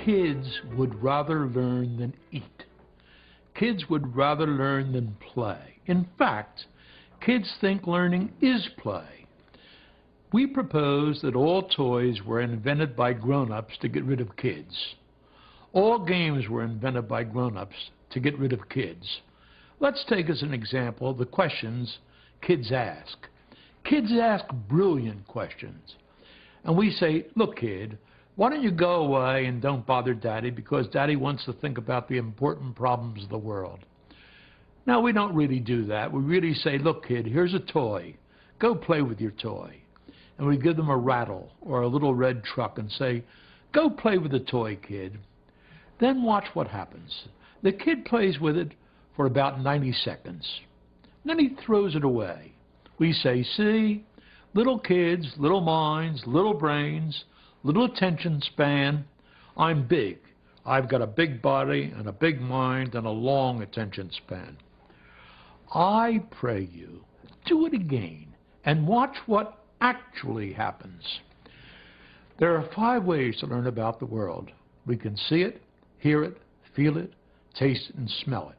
Kids would rather learn than eat. Kids would rather learn than play. In fact, kids think learning is play. We propose that all toys were invented by grown-ups to get rid of kids. All games were invented by grown-ups to get rid of kids. Let's take as an example the questions kids ask. Kids ask brilliant questions. And we say, look, kid, why don't you go away and don't bother Daddy because Daddy wants to think about the important problems of the world. Now, we don't really do that. We really say, look, kid, here's a toy. Go play with your toy. And we give them a rattle or a little red truck and say, go play with the toy, kid. Then watch what happens. The kid plays with it for about 90 seconds. Then he throws it away. We say, see, little kids, little minds, little brains, little attention span. I'm big. I've got a big body and a big mind and a long attention span. I pray you, do it again and watch what actually happens. There are 5 ways to learn about the world. We can see it, hear it, feel it, taste it, and smell it.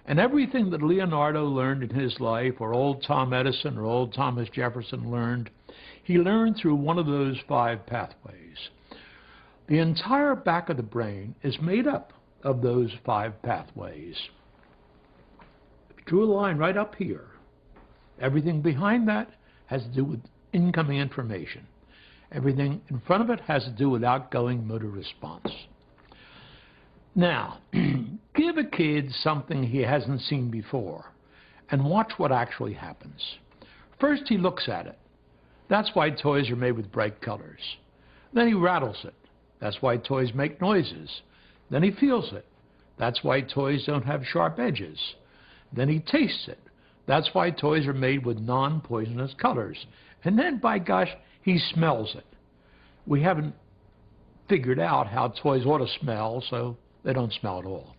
And everything that Leonardo learned in his life, or old Tom Edison or old Thomas Jefferson learned, he learned through one of those 5 pathways. The entire back of the brain is made up of those 5 pathways. If you drew a line right up here, everything behind that has to do with incoming information. Everything in front of it has to do with outgoing motor response. Now, give a kid something he hasn't seen before and watch what actually happens. First, he looks at it. That's why toys are made with bright colors. Then he rattles it. That's why toys make noises. Then he feels it. That's why toys don't have sharp edges. Then he tastes it. That's why toys are made with non-poisonous colors. And then, by gosh, he smells it. We haven't figured out how toys ought to smell, so they don't smell at all.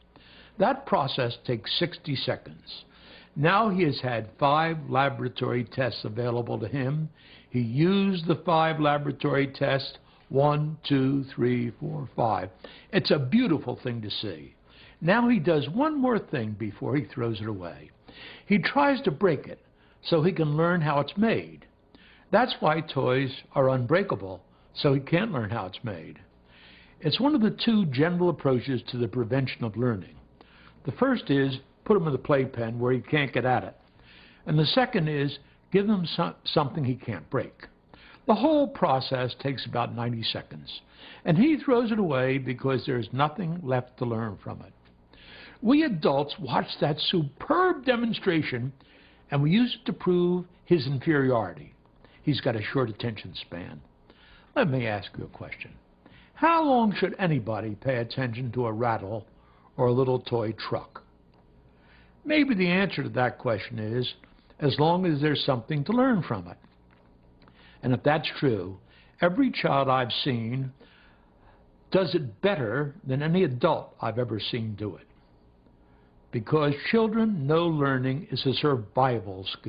That process takes 60 seconds. Now he has had 5 laboratory tests available to him. He used the 5 laboratory tests, 1, 2, 3, 4, 5. It's a beautiful thing to see. Now he does one more thing before he throws it away. He tries to break it so he can learn how it's made. That's why toys are unbreakable, so he can't learn how it's made. It's one of the 2 general approaches to the prevention of learning. The first is put him in the playpen where he can't get at it. And the second is give him something he can't break. The whole process takes about 90 seconds. And he throws it away because there's nothing left to learn from it. We adults watch that superb demonstration and we use it to prove his inferiority. He's got a short attention span. Let me ask you a question. How long should anybody pay attention to a rattle or a little toy truck? Maybe the answer to that question is as long as there's something to learn from it. And if that's true, every child I've seen does it better than any adult I've ever seen do it. Because children know learning is a survival skill.